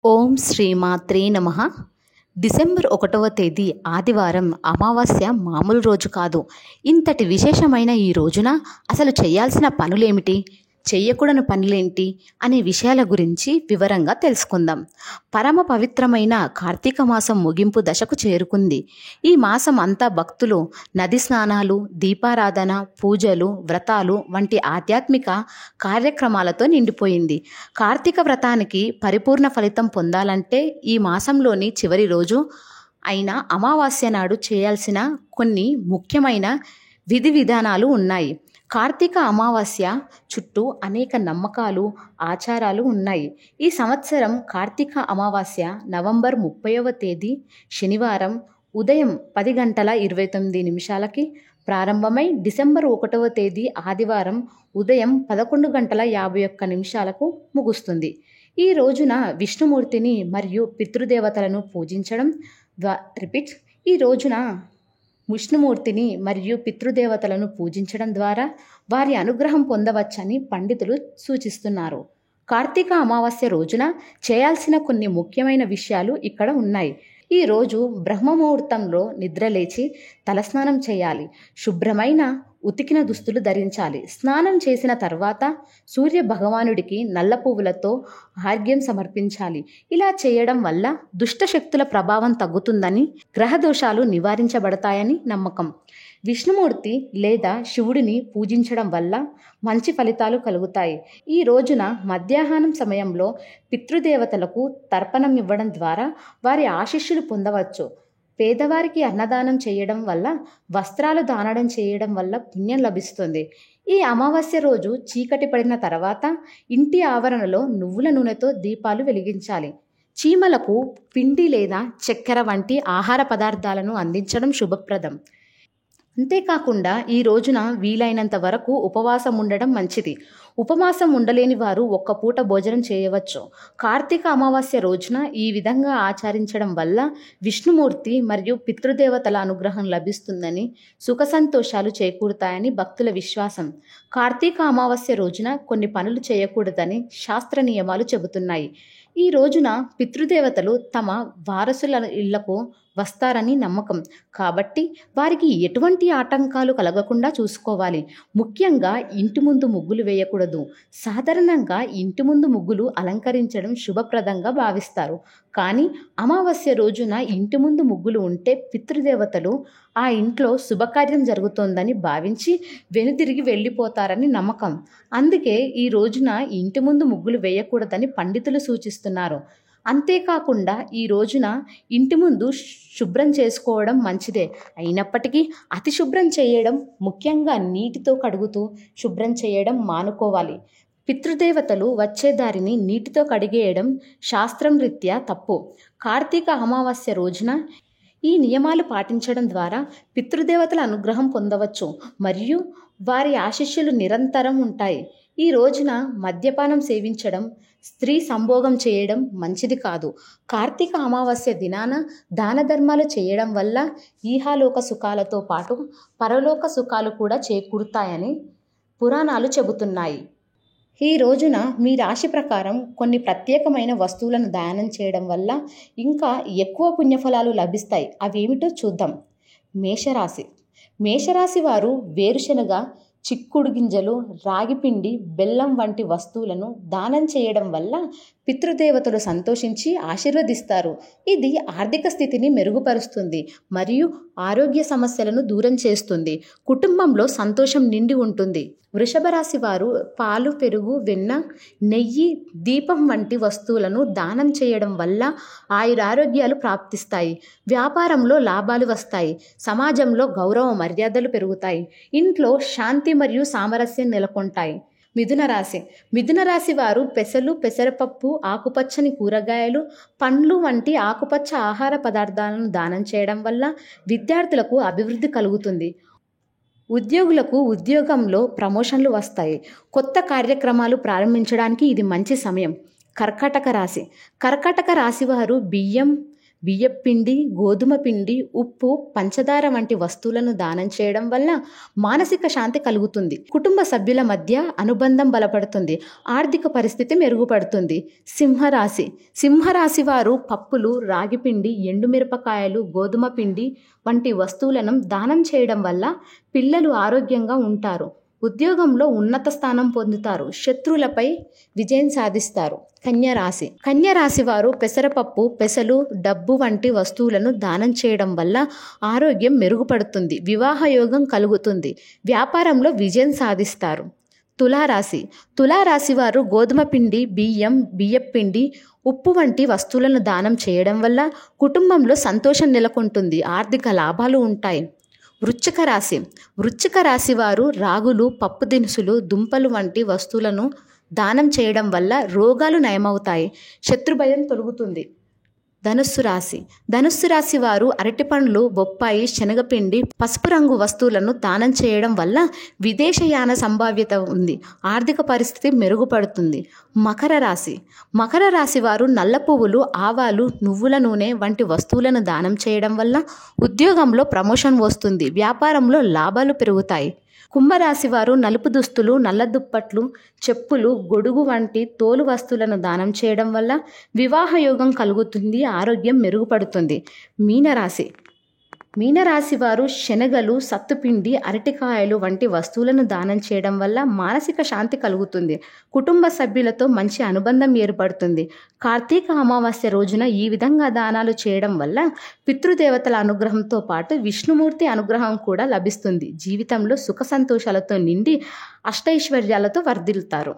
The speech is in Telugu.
ఓం శ్రీమాత్రే నమః. డిసెంబర్ 1వ తేదీ ఆదివారం అమావాస్య మామూలు రోజు కాదు. ఇంతటి విశేషమైన ఈ రోజున అసలు చేయాల్సిన పనులేమిటి, చెయ్యకూడని పనులేంటి అనే విషయాల గురించి వివరంగా తెలుసుకుందాం. పరమ పవిత్రమైన కార్తీక మాసం ముగింపు దశకు చేరుకుంది. ఈ మాసం అంతా భక్తులు నది స్నానాలు, దీపారాధన, పూజలు, వ్రతాలు వంటి ఆధ్యాత్మిక కార్యక్రమాలతో నిండిపోయింది. కార్తీక వ్రతానికి పరిపూర్ణ ఫలితం పొందాలంటే ఈ మాసంలోని చివరి రోజు అయిన అమావాస్య నాడు చేయాల్సిన కొన్ని ముఖ్యమైన విధి విధానాలు ఉన్నాయి. కార్తీక అమావాస్య చుట్టూ అనేక నమ్మకాలు, ఆచారాలు ఉన్నాయి. ఈ సంవత్సరం కార్తీక అమావాస్య నవంబర్ 30వ తేదీ శనివారం ఉదయం 10:29 ప్రారంభమై డిసెంబర్ 1వ తేదీ ఆదివారం ఉదయం 11:51 ముగుస్తుంది. ఈ రోజున విష్ణుమూర్తిని మరియు పితృదేవతలను పూజించడం ద్వారా వారి అనుగ్రహం పొందవచ్చని పండితులు సూచిస్తున్నారు. కార్తీక అమావాస్య రోజున చేయాల్సిన కొన్ని ముఖ్యమైన విషయాలు ఇక్కడ ఉన్నాయి. ఈ రోజు బ్రహ్మముహూర్తంలో నిద్రలేచి తలస్నానం చేయాలి. శుభ్రమైన ఉతికిన దుస్తులు ధరించాలి. స్నానం చేసిన తర్వాత సూర్య భగవానుడికి నల్ల పువ్వులతో ఆర్ఘ్యం సమర్పించాలి. ఇలా చేయడం వల్ల దుష్ట శక్తుల ప్రభావం తగ్గుతుందని, గ్రహ దోషాలు నివారించబడతాయని నమ్మకం. విష్ణుమూర్తి లేదా శివుడిని పూజించడం వల్ల మంచి ఫలితాలు కలుగుతాయి. ఈ రోజున మధ్యాహ్నం సమయంలో పితృదేవతలకు తర్పణం ఇవ్వడం ద్వారా వారి ఆశీస్సులు పొందవచ్చు. పేదవారికి అన్నదానం చేయడం వల్ల, వస్త్రాలు దానం చేయడం వల్ల పుణ్యం లభిస్తుంది. ఈ అమావాస్య రోజు చీకటి పడిన తర్వాత ఇంటి ఆవరణలో నువ్వుల నూనెతో దీపాలు వెలిగించాలి. చీమలకు పిండి లేదా చక్కెర వంటి ఆహార పదార్థాలను అందించడం శుభప్రదం. అంతేకాకుండా ఈ రోజున వీలైనంత వరకు ఉపవాసం ఉండడం మంచిది. ఉపవాసం ఉండలేని వారు ఒక్క పూట భోజనం చేయవచ్చు. కార్తీక అమావాస్య రోజున ఈ విధంగా ఆచరించడం వల్ల విష్ణుమూర్తి మరియు పితృదేవతల అనుగ్రహం లభిస్తుందని, సుఖ సంతోషాలు చేకూరుతాయని భక్తుల విశ్వాసం. కార్తీక అమావాస్య రోజున కొన్ని పనులు చేయకూడదని శాస్త్ర నియమాలు చెబుతున్నాయి. ఈ రోజున పితృదేవతలు తమ వారసుల ఇళ్లకు వస్తారని నమ్మకం. కాబట్టి వారికి ఎటువంటి ఆటంకాలు కలగకుండా చూసుకోవాలి. ముఖ్యంగా ఇంటి ముందు ముగ్గులు వేయకూడదు. సాధారణంగా ఇంటి ముందు ముగ్గులు అలంకరించడం శుభప్రదంగా భావిస్తారు. కానీ అమావాస్య రోజున ఇంటి ముందు ముగ్గులు ఉంటే పితృదేవతలు ఆ ఇంట్లో శుభకార్యం జరుగుతోందని భావించి వెనుదిరిగి వెళ్ళిపోతారని నమ్మకం. అందుకే ఈ రోజున ఇంటి ముందు ముగ్గులు వేయకూడదని పండితులు సూచిస్తున్నారు. అంతేకాకుండా ఈ రోజున ఇంటి ముందు శుభ్రం చేసుకోవడం మంచిదే. అయినప్పటికీ అతి శుభ్రం చేయడం, ముఖ్యంగా నీటితో కడుగుతూ శుభ్రం చేయడం మానుకోవాలి. పితృదేవతలు వచ్చే దారిని నీటితో కడిగేయడం శాస్త్రం రీత్యా తప్పు. కార్తీక అమావాస్య రోజున ఈ నియమాలు పాటించడం ద్వారా పితృదేవతల అనుగ్రహం పొందవచ్చు మరియు వారి ఆశీస్సులు నిరంతరం ఉంటాయి. ఈ రోజున మద్యపానం సేవించడం, స్త్రీ సంభోగం చేయడం మంచిది కాదు. కార్తీక అమావాస్య దినాన దాన ధర్మాలు చేయడం వల్ల ఈహాలోక సుఖాలతో పాటు పరలోక సుఖాలు కూడా చేకూరుతాయని పురాణాలు చెబుతున్నాయి. ఈ రోజున మీ రాశి ప్రకారం కొన్ని ప్రత్యేకమైన వస్తువులను దానం చేయడం వల్ల ఇంకా ఎక్కువ పుణ్యఫలాలు లభిస్తాయి. అవేమిటో చూద్దాం. మేషరాశి వారు వేరుశనగ, చిక్కుడు గింజలు, రాగిపిండి, బెల్లం వంటి వస్తువులను దానం చేయడం వల్ల పితృదేవతలు సంతోషించి ఆశీర్వదిస్తారు. ఇది ఆర్థిక స్థితిని మెరుగుపరుస్తుంది మరియు ఆరోగ్య సమస్యలను దూరం చేస్తుంది. కుటుంబంలో సంతోషం నిండి ఉంటుంది. వృషభ రాశి వారు పాలు, పెరుగు, వెన్న, నెయ్యి, దీపం వంటి వస్తువులను దానం చేయడం వల్ల ఆయురారోగ్యాలు ప్రాప్తిస్తాయి. వ్యాపారంలో లాభాలు వస్తాయి. సమాజంలో గౌరవ మర్యాదలు పెరుగుతాయి. ఇంట్లో శాంతి మరియు సామరస్యం నెలకొంటాయి. మిథున రాశి వారు పెసలు, పెసరపప్పు, ఆకుపచ్చని కూరగాయలు, పండ్లు వంటి ఆకుపచ్చ ఆహార పదార్థాలను దానం చేయడం వల్ల విద్యార్థులకు అభివృద్ధి కలుగుతుంది. ఉద్యోగులకు ఉద్యోగంలో ప్రమోషన్లు వస్తాయి. కొత్త కార్యక్రమాలు ప్రారంభించడానికి ఇది మంచి సమయం. కర్కాటక రాశి వారు బియ్యం, బియ్యపిండి, గోధుమ పిండి, ఉప్పు, పంచదార వంటి వస్తువులను దానం చేయడం వల్ల మానసిక శాంతి కలుగుతుంది. కుటుంబ సభ్యుల మధ్య అనుబంధం బలపడుతుంది. ఆర్థిక పరిస్థితి మెరుగుపడుతుంది. సింహరాశి వారు పప్పులు, రాగిపిండి, ఎండుమిరపకాయలు, గోధుమ పిండి వంటి వస్తువులను దానం చేయడం వల్ల పిల్లలు ఆరోగ్యంగా ఉంటారు. ఉద్యోగంలో ఉన్నత స్థానం పొందుతారు. శత్రువులపై విజయం సాధిస్తారు. కన్యరాశి వారు పెసరపప్పు, పెసలు, డబ్బు వంటి వస్తువులను దానం చేయడం వల్ల ఆరోగ్యం మెరుగుపడుతుంది. వివాహ యోగం కలుగుతుంది. వ్యాపారంలో విజయం సాధిస్తారు. తులారాశి వారు గోధుమ పిండి, బియ్యపిండి, ఉప్పు వంటి వస్తువులను దానం చేయడం వల్ల కుటుంబంలో సంతోషం నెలకొంటుంది. ఆర్థిక లాభాలు ఉంటాయి. వృశ్చిక రాశి వారు రాగులు, పప్పు దినుసులు, దుంపలు వంటి వస్తువులను దానం చేయడం వల్ల రోగాలు నయమవుతాయి. శత్రుభయం తొలగుతుంది. ధనుస్సు రాశి వారు అరటిపండ్లు, బొప్పాయి, శనగపిండి, పసుపు రంగు వస్తువులను దానం చేయడం వల్ల విదేశయాన సంభావ్యత ఉంది. ఆర్థిక పరిస్థితి మెరుగుపడుతుంది. మకర రాశి వారు నల్ల పువ్వులు, ఆవాలు, నువ్వుల నూనె వంటి వస్తువులను దానం చేయడం వల్ల ఉద్యోగంలో ప్రమోషన్ వస్తుంది. వ్యాపారంలో లాభాలు పెరుగుతాయి. కుంభరాశి వారు నలుపు దుస్తులు, నల్ల దుప్పట్లు, చెప్పులు, గొడుగు వంటి తోలు వస్తువులను దానం చేయడం వల్ల వివాహ యోగం కలుగుతుంది. ఆరోగ్యం మెరుగుపడుతుంది. మీనరాశి వారు శనగలు, సత్తుపిండి, అరటికాయలు వంటి వస్తువులను దానం చేయడం వల్ల మానసిక శాంతి కలుగుతుంది. కుటుంబ సభ్యులతో మంచి అనుబంధం ఏర్పడుతుంది. కార్తీక అమావాస్య రోజున ఈ విధంగా దానాలు చేయడం వల్ల పితృదేవతల అనుగ్రహంతో పాటు విష్ణుమూర్తి అనుగ్రహం కూడా లభిస్తుంది. జీవితంలో సుఖ సంతోషాలతో నిండి అష్టైశ్వర్యాలతో వర్ధిల్లుతారు.